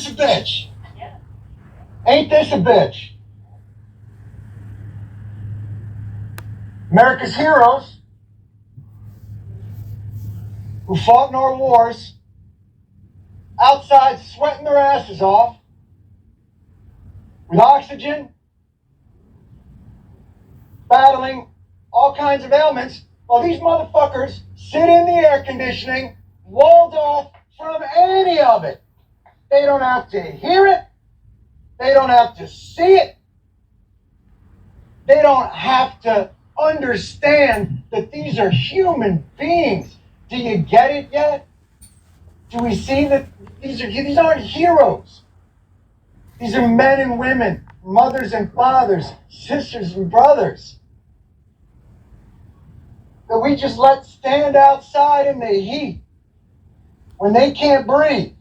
this a bitch? Yeah. Ain't this a bitch? America's heroes who fought in our wars, outside sweating their asses off, with oxygen, battling all kinds of ailments, while these motherfuckers sit in the air conditioning, walled off from any of it. They don't have to hear it. They don't have to see it. They don't have to understand that these are human beings. Do you get it yet? Do we see that these aren't heroes? These are men and women, mothers and fathers, sisters and brothers, that we just let stand outside in the heat when they can't breathe.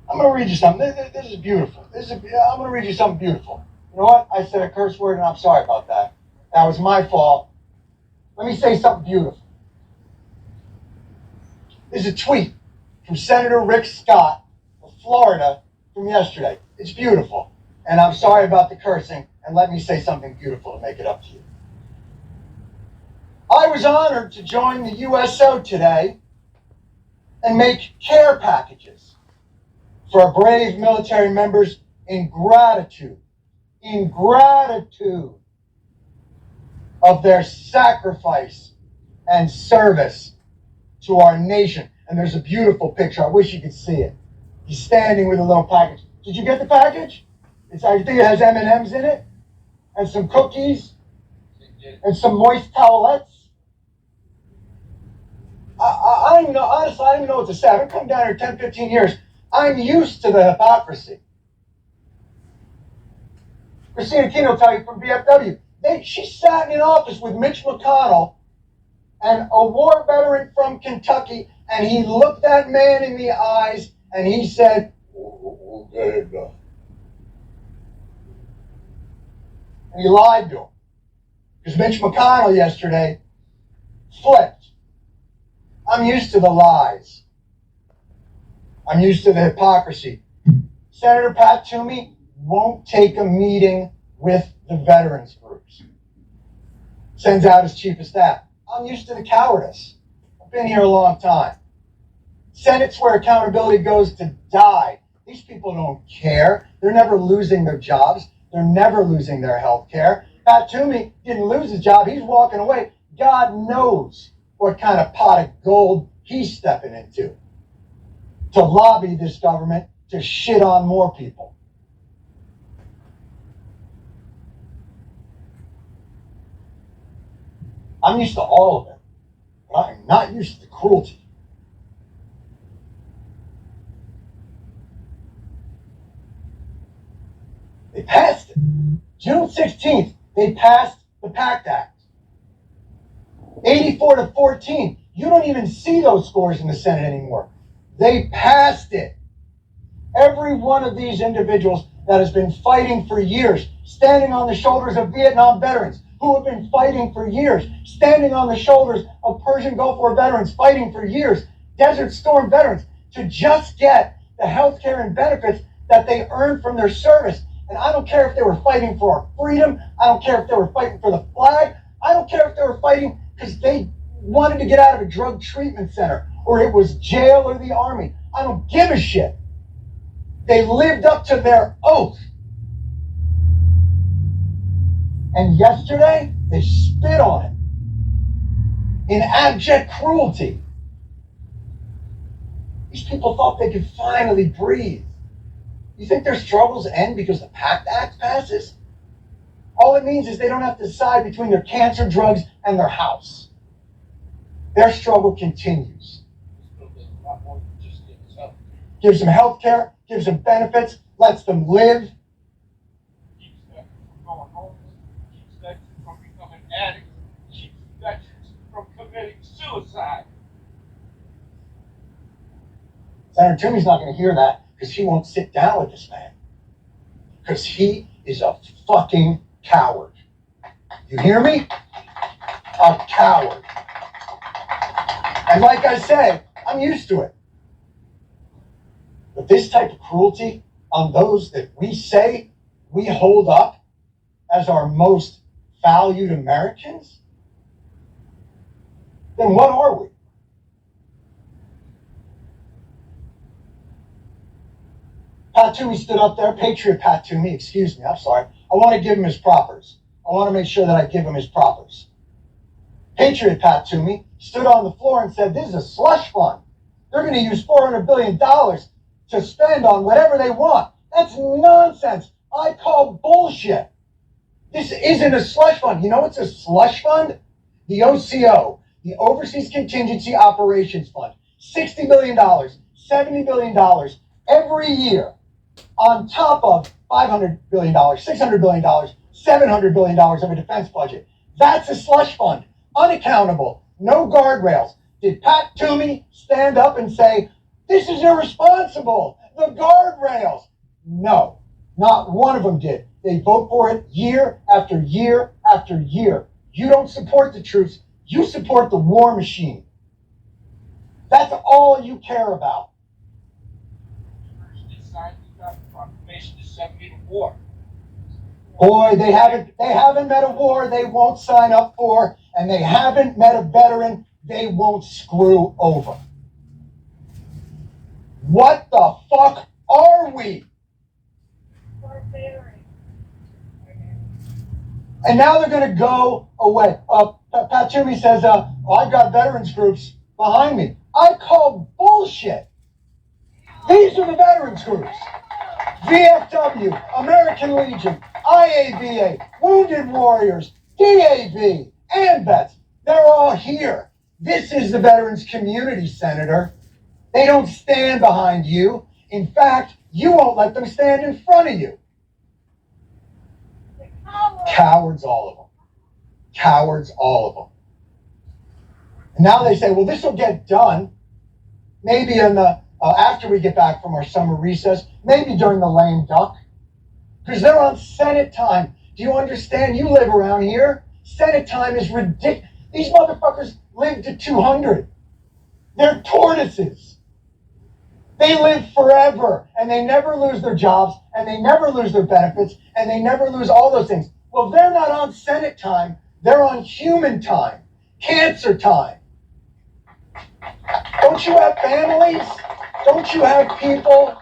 I'm going to read you something. This is beautiful. I'm going to read you something beautiful. You know what? I said a curse word, and I'm sorry about that. That was my fault. Let me say something beautiful. This is a tweet from Senator Rick Scott of Florida from yesterday. It's beautiful. And I'm sorry about the cursing, and let me say something beautiful to make it up to you. I was honored to join the USO today and make care packages for our brave military members in gratitude of their sacrifice and service to our nation. And there's a beautiful picture. I wish you could see it. He's standing with a little package. Did you get the package? I think it has M&Ms in it, and some cookies, and some moist towelettes. I don't even know, honestly, I don't even know what to say. I've been coming down here 10, 15 years. I'm used to the hypocrisy. Christina King will tell you from VFW. She sat in an office with Mitch McConnell and a war veteran from Kentucky, and he looked that man in the eyes and he said, okay, go. And he lied to him. Because Mitch McConnell yesterday flipped. I'm used to the lies. I'm used to the hypocrisy. Senator Pat Toomey won't take a meeting with the veterans groups. Sends out his chief of staff. I'm used to the cowardice. I've been here a long time. Senate's where accountability goes to die. These people don't care. They're never losing their jobs. They're never losing their health care. Pat Toomey didn't lose his job. He's walking away. God knows what kind of pot of gold he's stepping into to lobby this government to shit on more people. I'm used to all of it, but I'm not used to the cruelty. They passed it. June 16th, they passed the PACT Act. 84-14. You don't even see those scores in the Senate anymore. They passed it. Every one of these individuals that has been fighting for years, standing on the shoulders of Vietnam veterans who have been fighting for years, standing on the shoulders of Persian Gulf War veterans fighting for years, Desert Storm veterans, to just get the health care and benefits that they earned from their service. And I don't care if they were fighting for our freedom. I don't care if they were fighting for the flag. I don't care if they were fighting because they wanted to get out of a drug treatment center, or it was jail or the army. I don't give a shit. They lived up to their oath. And yesterday, they spit on it in abject cruelty. These people thought they could finally breathe. You think their struggles end because the PACT Act passes? All it means is they don't have to decide between their cancer drugs and their house. Their struggle continues. Gives them health care, gives them benefits, lets them live. Keeps them from going homeless, keeps them from becoming addicts, keeps veterans from committing suicide. Senator Toomey's not going to hear that because he won't sit down with this man. Because he is a fucking coward. You hear me? A coward. And like I said, I'm used to it. But this type of cruelty on those that we say we hold up as our most valued Americans, then what are we? Pat Toomey stood up there, Patriot Pat Toomey, excuse me, I'm sorry. I want to give him his propers. I want to make sure that I give him his propers. Patriot Pat Toomey stood on the floor and said, this is a slush fund. They're going to use $400 billion to spend on whatever they want. That's nonsense. I call bullshit. This isn't a slush fund. You know what's a slush fund? The OCO, the Overseas Contingency Operations Fund. $60 billion, $70 billion every year on top of $500 billion, $600 billion, $700 billion of a defense budget. That's a slush fund. Unaccountable. No guardrails. Did Pat Toomey stand up and say, this is irresponsible, the guardrails? No, not one of them did. They vote for it year after year after year. You don't support the troops, you support the war machine. That's all you care about. Proclamation to send me to war. Boy, they haven't met a war they won't sign up for, and they haven't met a veteran they won't screw over. What the fuck are we? And now they're going to go away. Pat Toomey says, I've got veterans groups behind me. I call bullshit. These are the veterans groups. VFW, American Legion, IAVA, Wounded Warriors, DAV, and vets. They're all here. This is the Veterans Community, Senator. They don't stand behind you. In fact, you won't let them stand in front of you. Cowards, all of them. Cowards, all of them. And now they say, well, this will get done maybe in the after we get back from our summer recess, maybe during the lame duck, because they're on Senate time. Do you understand? You live around here. Senate time is ridiculous. These motherfuckers live to 200. They're tortoises. They live forever, and they never lose their jobs, and they never lose their benefits, and they never lose all those things. Well, they're not on Senate time. They're on human time, cancer time. Don't you have families? Don't you have people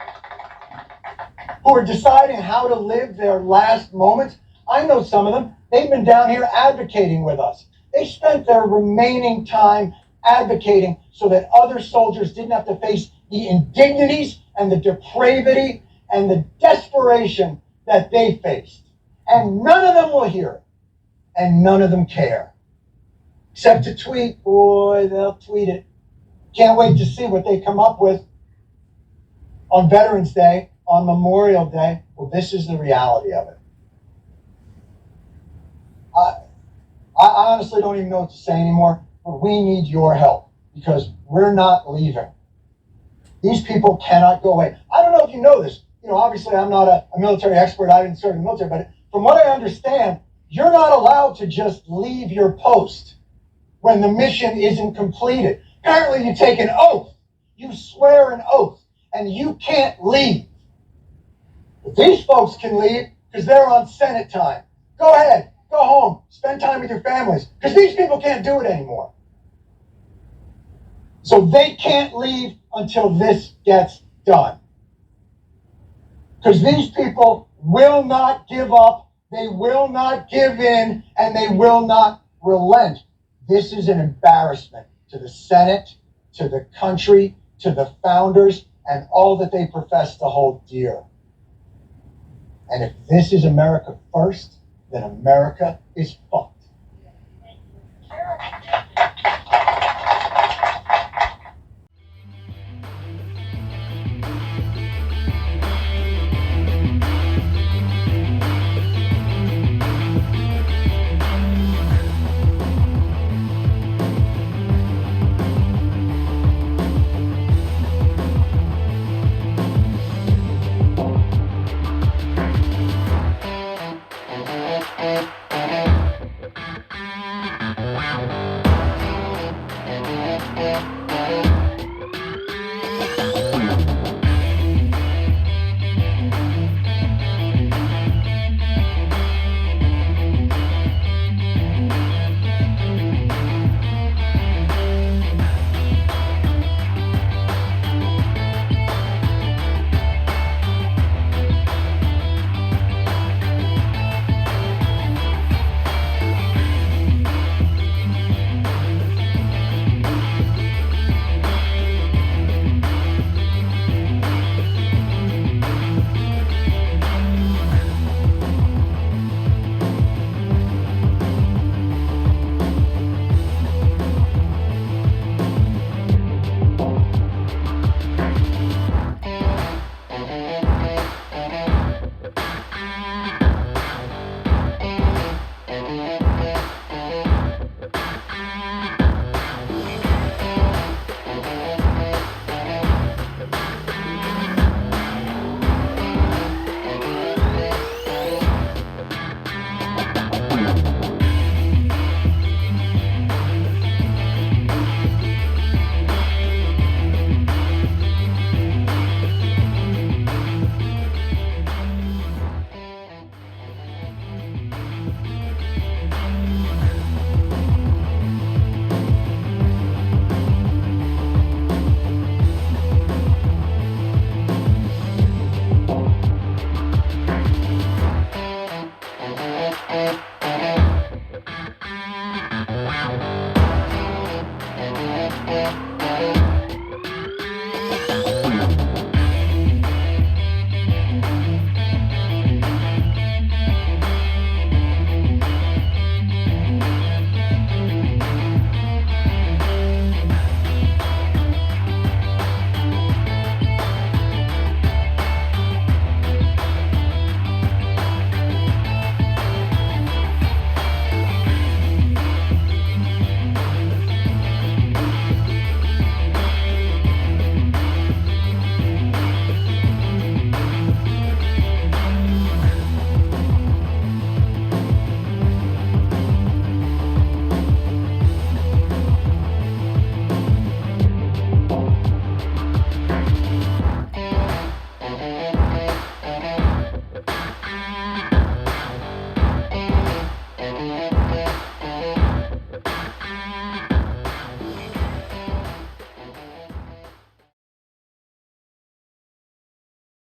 who are deciding how to live their last moments? I know some of them. They've been down here advocating with us. They spent their remaining time advocating so that other soldiers didn't have to face the indignities and the depravity and the desperation that they faced. And none of them will hear it. And none of them care. Except to tweet. Boy, they'll tweet it. Can't wait to see what they come up with on Veterans Day, on Memorial Day. Well, this is the reality of it. I honestly don't even know what to say anymore, but we need your help because we're not leaving. These people cannot go away. I don't know if you know this. You know, obviously I'm not a military expert. I didn't serve in the military, but from what I understand, you're not allowed to just leave your post when the mission isn't completed. Apparently you take an oath. You swear an oath, and you can't leave. But these folks can leave because they're on Senate time. Go ahead. Go home. Spend time with your families. Because these people can't do it anymore. So they can't leave until this gets done. Because these people will not give up. They will not give in. And they will not relent. This is an embarrassment to the Senate, to the country, to the founders, and all that they profess to hold dear. And if this is America first, then America is fucked.